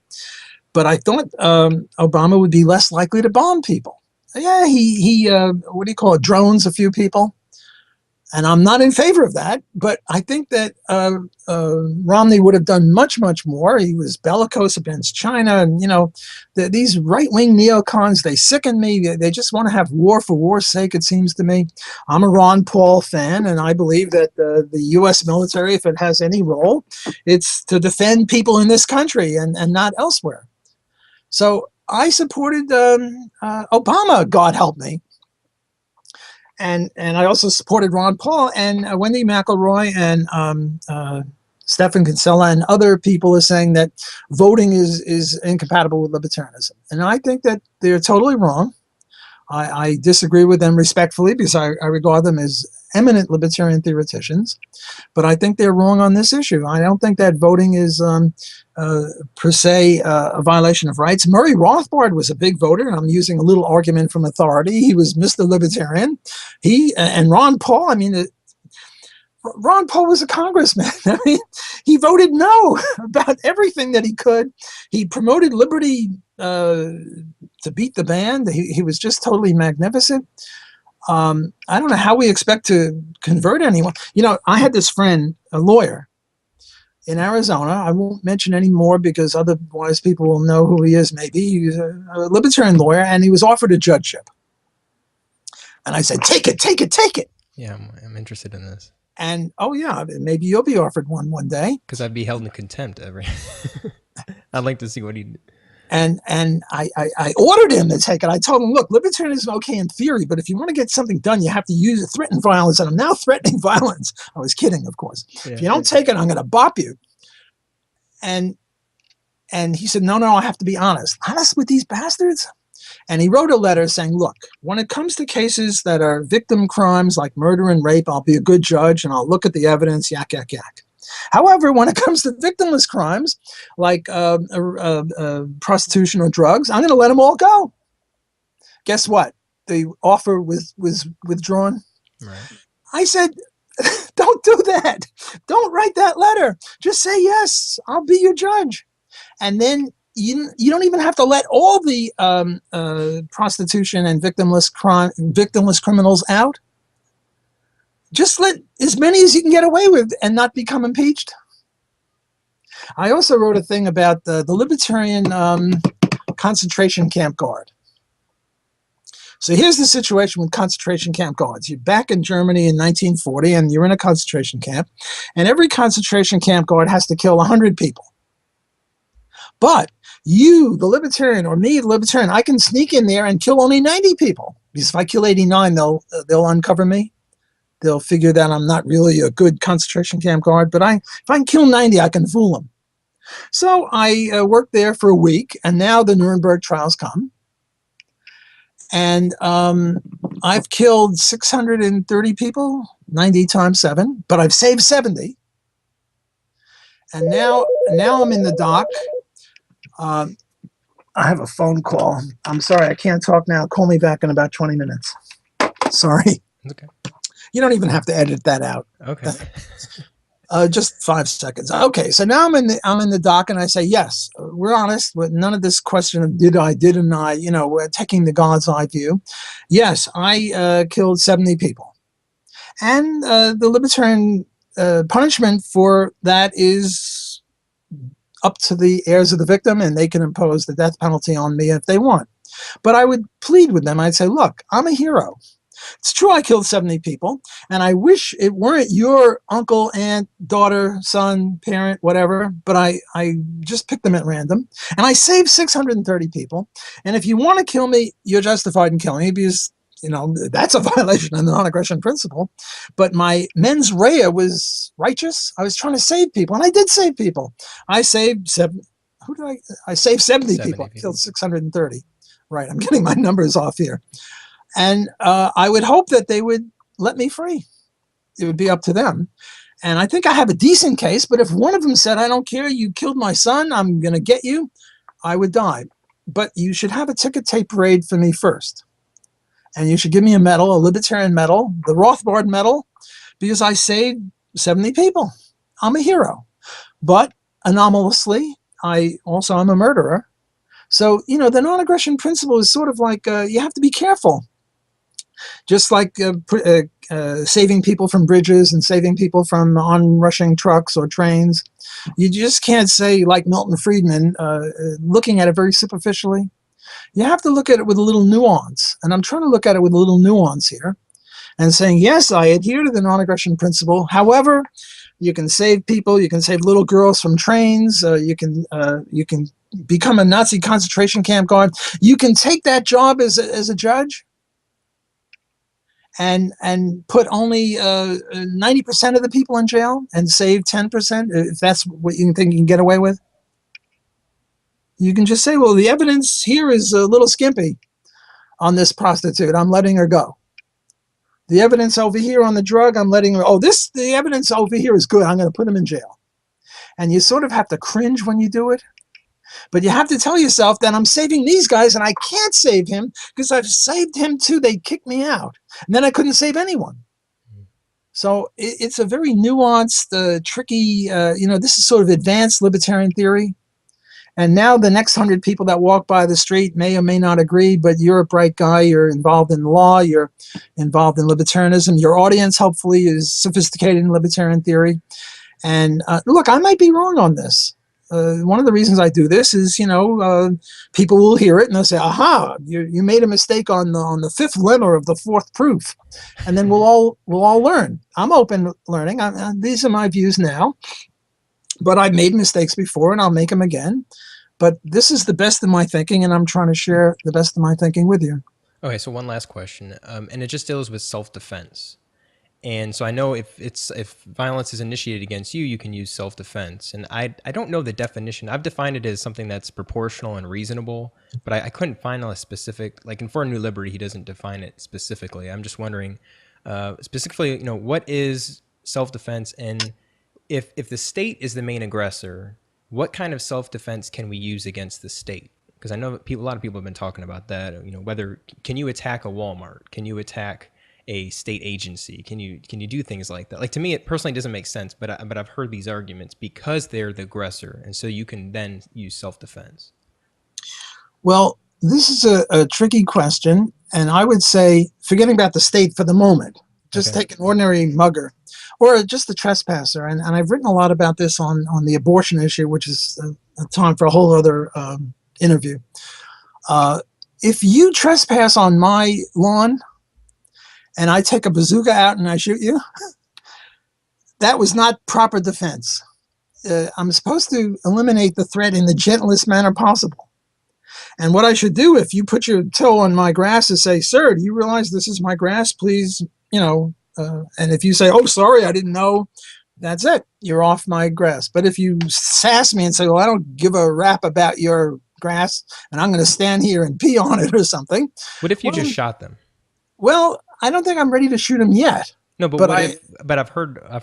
But I thought Obama would be less likely to bomb people. Yeah, he what do you call it, drones a few people. And I'm not in favor of that, but I think that Romney would have done much, much more. He was bellicose against China. And, these right-wing neocons, they sicken me. They just want to have war for war's sake, it seems to me. I'm a Ron Paul fan, and I believe that the U.S. military, if it has any role, it's to defend people in this country and not elsewhere. So I supported Obama, God help me. And I also supported Ron Paul, and Wendy McElroy and Stephan Kinsella and other people are saying that voting is incompatible with libertarianism. And I think that they're totally wrong. I disagree with them respectfully because I regard them as eminent libertarian theoreticians, but I think they're wrong on this issue. I don't think that voting is per se a violation of rights. Murray Rothbard was a big voter, and I'm using a little argument from authority. He was Mr. Libertarian. And Ron Paul, Ron Paul was a congressman. He voted no about everything that he could. He promoted liberty to beat the band. He was just totally magnificent. I don't know how we expect to convert anyone. I had this friend, a lawyer in Arizona. I won't mention any more because otherwise people will know who he is maybe. He's a libertarian lawyer, and he was offered a judgeship. And I said, take it, take it, take it. Yeah, I'm interested in this. And, oh, yeah, maybe you'll be offered one day. Because I'd be held in contempt every... I'd like to see what he'd... And I ordered him to take it. I told him, look, libertarianism is okay in theory, but if you want to get something done, you have to use it, threaten violence. And I'm now threatening violence. I was kidding, of course. Yeah. If you don't take it, I'm going to bop you. And he said, no, I have to be honest. Honest with these bastards? And he wrote a letter saying, look, when it comes to cases that are victim crimes like murder and rape, I'll be a good judge and I'll look at the evidence, yak, yak, yak. However, when it comes to victimless crimes like prostitution or drugs, I'm going to let them all go. Guess what? The offer was withdrawn. Right. I said, don't do that. Don't write that letter. Just say, yes, I'll be your judge. And then you don't even have to let all the prostitution and victimless criminals out. Just let as many as you can get away with and not become impeached. I also wrote a thing about the libertarian concentration camp guard. So here's the situation with concentration camp guards. You're back in Germany in 1940, and you're in a concentration camp, and every concentration camp guard has to kill 100 people. But you, the libertarian, or me, the libertarian, I can sneak in there and kill only 90 people. Because if I kill 89, they'll uncover me. They'll figure that I'm not really a good concentration camp guard. But if I can kill 90, I can fool them. So I worked there for a week, and now the Nuremberg trials come. And I've killed 630 people, 90 times 7, but I've saved 70. And now I'm in the dock. I have a phone call. I'm sorry, I can't talk now. Call me back in about 20 minutes. Sorry. Okay. You don't even have to edit that out. Okay. Just 5 seconds. Okay, so now I'm in the dock, and I say, yes, we're honest with none of this question of didn't I, we're taking the God's eye view. Yes, I killed 70 people. And the libertarian punishment for that is up to the heirs of the victim, and they can impose the death penalty on me if they want. But I would plead with them. I'd say, look, I'm a hero. It's true I killed 70 people, and I wish it weren't your uncle, aunt, daughter, son, parent, whatever, but I just picked them at random. And I saved 630 people. And if you want to kill me, you're justified in killing me because, that's a violation of the non-aggression principle. But my mens rea was righteous. I was trying to save people, and I did save people. I saved 70 people. I killed 630. Right, I'm getting my numbers off here. And I would hope that they would let me free. It would be up to them. And I think I have a decent case, but if one of them said, I don't care, you killed my son, I'm going to get you, I would die. But you should have a ticket tape parade for me first. And you should give me a medal, a libertarian medal, the Rothbard medal, because I saved 70 people. I'm a hero. But anomalously, I'm a murderer. So, the non-aggression principle is sort of like you have to be careful. Just like saving people from bridges and saving people from onrushing trucks or trains. You just can't say, like Milton Friedman, looking at it very superficially. You have to look at it with a little nuance. And I'm trying to look at it with a little nuance here and saying, yes, I adhere to the non-aggression principle. However, you can save people. You can save little girls from trains. You can become a Nazi concentration camp guard. You can take that job as a judge and put only 90% of the people in jail and save 10%, if that's what you think you can get away with. You can just say, well, the evidence here is a little skimpy on this prostitute. I'm letting her go. The evidence over here on the drug, I'm letting her, the evidence over here is good. I'm going to put him in jail. And you sort of have to cringe when you do it. But you have to tell yourself that I'm saving these guys and I can't save him because I've saved him too. They kicked me out. And then I couldn't save anyone. So it's a very nuanced, tricky, this is sort of advanced libertarian theory. And now the next 100 people that walk by the street may or may not agree, but you're a bright guy. You're involved in law. You're involved in libertarianism. Your audience, hopefully, is sophisticated in libertarian theory. And look, I might be wrong on this. One of the reasons I do this is, people will hear it and they'll say, aha, you made a mistake on the fifth lemma of the fourth proof. And then we'll all learn. I'm open to learning. These are my views now. But I've made mistakes before and I'll make them again. But this is the best of my thinking, and I'm trying to share the best of my thinking with you. Okay, so one last question, and it just deals with self-defense. And so I know if violence is initiated against you, you can use self-defense. And I don't know the definition. I've defined it as something that's proportional and reasonable, but I couldn't find a specific, like in For a New Liberty, he doesn't define it specifically. I'm just wondering, specifically, what is self-defense, and if the state is the main aggressor, what kind of self-defense can we use against the state? Because I know a lot of people have been talking about that. Whether can you attack a Walmart? Can you attack a state agency? Can you do things like that? Like, to me, it personally doesn't make sense, but I've heard these arguments because they're the aggressor, and so you can then use self-defense. Well, this is a tricky question, and I would say, forgetting about the state for the moment, just Okay. take an ordinary mugger or just a trespasser. And I've written a lot about this on the abortion issue, which is a time for a whole other interview. If you trespass on my lawn and I take a bazooka out and I shoot you, that was not proper defense. I'm supposed to eliminate the threat in the gentlest manner possible. And what I should do, if you put your toe on my grass and say, sir, do you realize this is my grass? Please, and if you say, oh, sorry, I didn't know, that's it. You're off my grass. But if you sass me and say, well, I don't give a rap about your grass and I'm going to stand here and pee on it or something. What if you Well, just shot them? well, I don't think I'm ready to shoot him yet. No, but But what if? But I've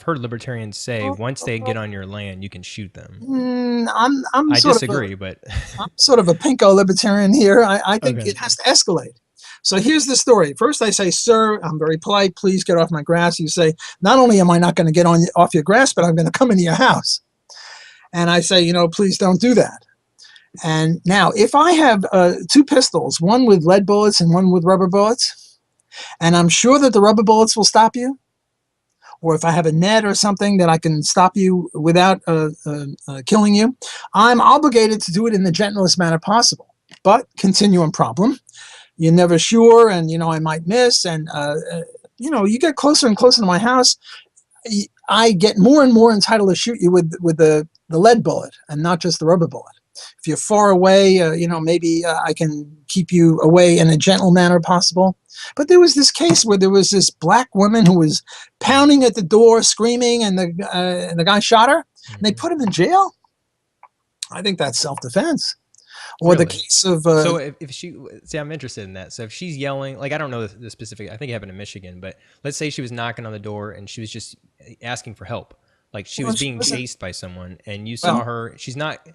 heard libertarians say once they get on your land, you can shoot them. I'm I sort of disagree, but I'm sort of a pinko libertarian here. I think okay. it has to escalate. So here's the story. First, I say, sir, I'm very polite. Please get off my grass. You say, not only am I not going to get off your grass, but I'm going to come into your house. And I say, please don't do that. And now, if I have two pistols, one with lead bullets and one with rubber bullets, and I'm sure that the rubber bullets will stop you, or if I have a net or something that I can stop you without killing you, I'm obligated to do it in the gentlest manner possible. But continuum problem. You're never sure, and I might miss, and you get closer and closer to my house. I get more and more entitled to shoot you with the lead bullet and not just the rubber bullet. If you're far away, maybe I can keep you away in a gentle manner possible. But there was this case where there was this black woman who was pounding at the door, screaming, and the guy shot her. And they put him in jail. I think that's self-defense. Or the Really? case of So if she, see, I'm interested in that. So if she's yelling, like, I don't know the specific, I think it happened in Michigan, but let's say she was knocking on the door and she was just asking for help. Like she well, was being chased by someone and you saw well, her, she's not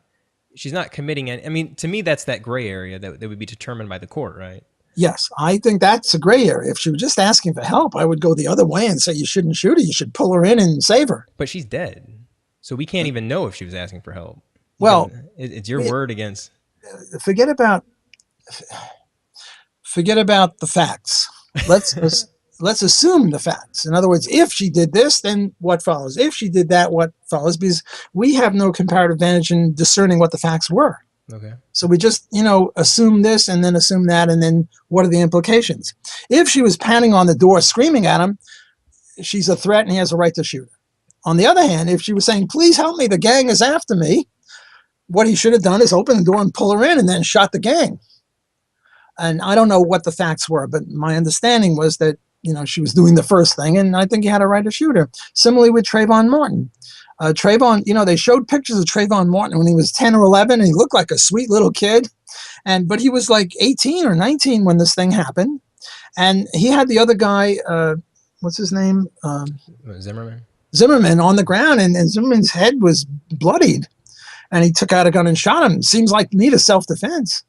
committing any, I mean, to me, that's that gray area that would be determined by the court, right? yes, I think that's a gray area. If she was just asking for help, I would go the other way and say you shouldn't shoot her. You should pull her in and save her. But she's dead. So we can't even know if she was asking for help. Well, It's your word against. forget about the facts. Let's assume the facts. In other words, if she did this, then what follows? If she did that, what follows? Because we have no comparative advantage in discerning what the facts were. Okay. So we just, assume this and then assume that, and then what are the implications? If she was pounding on the door, screaming at him, she's a threat and he has a right to shoot her. On the other hand, if she was saying, please help me, the gang is after me, what he should have done is open the door and pull her in and then shot the gang. And I don't know what the facts were, but my understanding was that, she was doing the first thing, and I think he had a right to shoot her. Similarly with Trayvon Martin. Trayvon, they showed pictures of Trayvon Martin when he was 10 or 11, and he looked like a sweet little kid. But he was like 18 or 19 when this thing happened. And he had the other guy, what's his name? Zimmerman. Zimmerman on the ground, and Zimmerman's head was bloodied. And he took out a gun and shot him. Seems like to me to self-defense.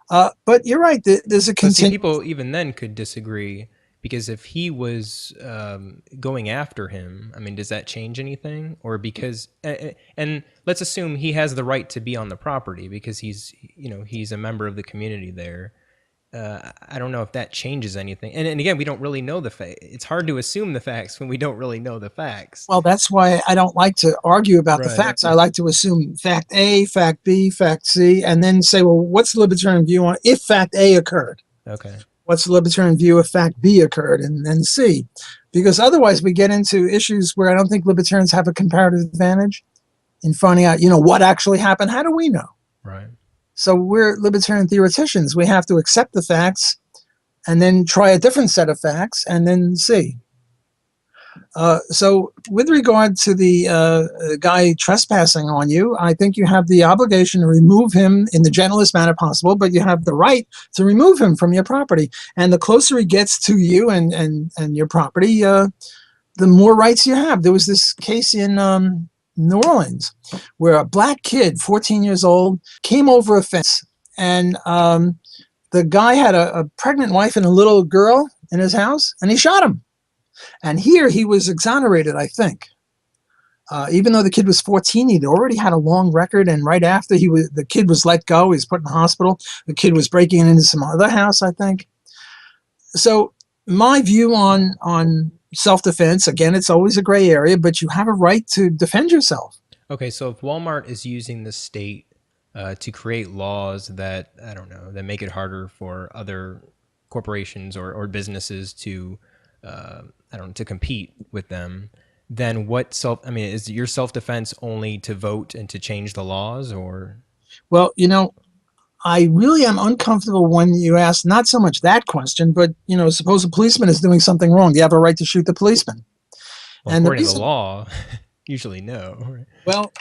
But you're right. There's a See, people even then could disagree, because if he was going after him, I mean, does that change anything? Or because, and let's assume he has the right to be on the property because he's a member of the community there. I don't know if that changes anything. And again, we don't really know the fact. It's hard to assume the facts when we don't really know the facts. Well, that's why I don't like to argue about the Right. facts. I like to assume fact A, fact B, fact C, and then say, well, what's the libertarian view on if fact A occurred? Okay. What's the libertarian view if fact B occurred, and then C? Because otherwise we get into issues where I don't think libertarians have a comparative advantage in finding out, what actually happened. How do we know? Right. So we're libertarian theoreticians. We have to accept the facts and then try a different set of facts and then see. So, with regard to the guy trespassing on you, I think you have the obligation to remove him in the gentlest manner possible, but you have the right to remove him from your property. And the closer he gets to you and your property, the more rights you have. There was this case in New Orleans where a black kid, 14 years old, came over a fence, and the guy had a pregnant wife and a little girl in his house, and he shot him. And here he was exonerated, I think. Even though the kid was 14, he'd already had a long record. And right after the kid was let go, he was put in the hospital. The kid was breaking into some other house, I think. So my view on self-defense, again, it's always a gray area, but you have a right to defend yourself. Okay, so if Walmart is using the state to create laws that, I don't know, that make it harder for other corporations or businesses to, I don't know, to compete with them, then is your self-defense only to vote and to change the laws, or? Well, I really am uncomfortable when you ask not so much that question, but suppose a policeman is doing something wrong. Do you have a right to shoot the policeman? Well, And according to the law, usually no. Right? Well,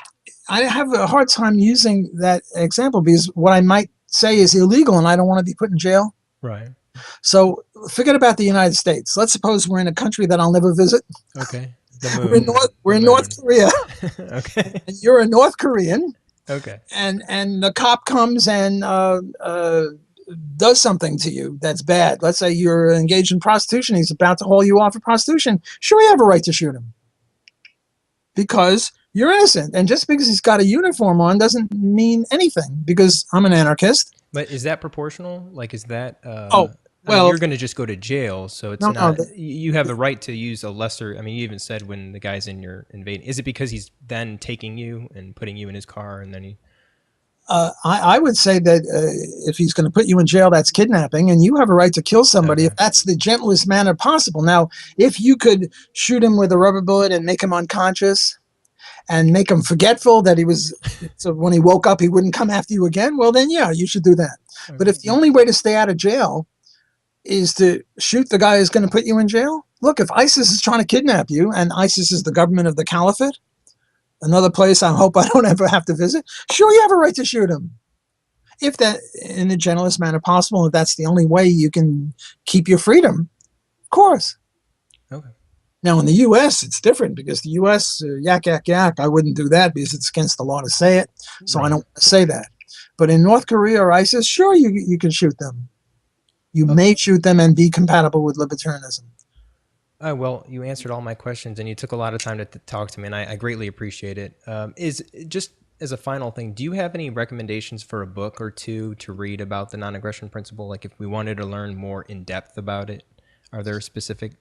I have a hard time using that example because what I might say is illegal, and I don't want to be put in jail. Right. So forget about the United States. Let's suppose we're in a country that I'll never visit. Okay. The moon. We're in North Korea. Okay. And you're a North Korean. Okay. And the cop comes and does something to you that's bad. Let's say you're engaged in prostitution. He's about to haul you off for prostitution. Sure, you have a right to shoot him because you're innocent. And just because he's got a uniform on doesn't mean anything because I'm an anarchist. But is that proportional? Like, is that? You're going to just go to jail, so it's not. No, you have the right to use a lesser. I mean, you even said when the guy's in your invading. Is it because he's then taking you and putting you in his car, and then he? I would say that if he's going to put you in jail, that's kidnapping, and you have a right to kill somebody if that's the gentlest manner possible. Now, if you could shoot him with a rubber bullet and make him unconscious and make him forgetful that he was, so when he woke up, he wouldn't come after you again, well, then, yeah, you should do that. Okay. But if the only way to stay out of jail is to shoot the guy who's going to put you in jail, look, if ISIS is trying to kidnap you, and ISIS is the government of the caliphate, another place I hope I don't ever have to visit, sure, you have a right to shoot him. If that, in the gentlest manner possible, if that's the only way you can keep your freedom, of course. Okay. Now, in the U.S., it's different because the U.S., yak, yak, yak, I wouldn't do that because it's against the law to say it, so right. I don't want to say that. But in North Korea or ISIS, sure, you can shoot them. You may shoot them and be compatible with libertarianism. Well, you answered all my questions, and you took a lot of time to talk to me, and I greatly appreciate it. Is just as a final thing, do you have any recommendations for a book or two to read about the non-aggression principle? Like if we wanted to learn more in depth about it, are there specific?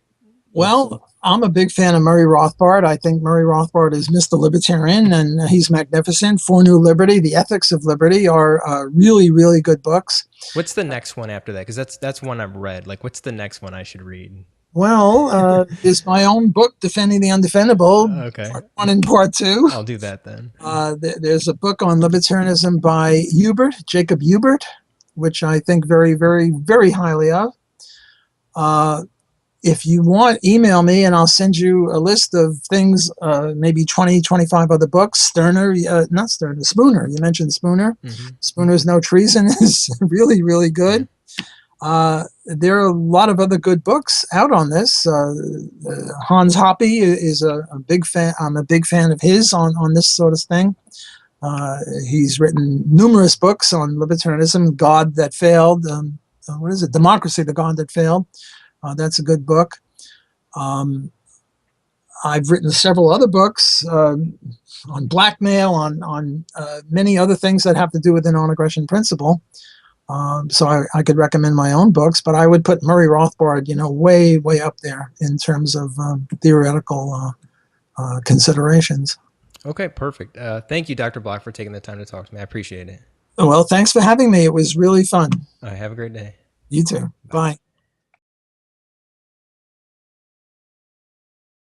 Well, I'm a big fan of Murray Rothbard. I think Murray Rothbard is Mr. Libertarian, and he's magnificent. For New Liberty, The Ethics of Liberty are really, really good books. What's the next one after that? Because that's one I've read. Like, what's the next one I should read? Well, is my own book, Defending the Undefendable, okay. Part 1 and Part 2. I'll do that then. There's a book on libertarianism by Jacob Hubert, which I think very, very, very highly of. If you want, email me and I'll send you a list of things, maybe 20, 25 other books. Spooner. You mentioned Spooner. Mm-hmm. Spooner's No Treason is really, really good. There are a lot of other good books out on this. Hans Hoppe is a big fan. I'm a big fan of his on this sort of thing. He's written numerous books on libertarianism, God That Failed. What is it? Democracy, the God That Failed. That's a good book. I've written several other books on blackmail, on many other things that have to do with the non-aggression principle. So I could recommend my own books, but I would put Murray Rothbard, way, way up there in terms of theoretical considerations. Okay, perfect. Thank you, Dr. Block, for taking the time to talk to me. I appreciate it. Well, thanks for having me. It was really fun. Have a great day. You too. Bye.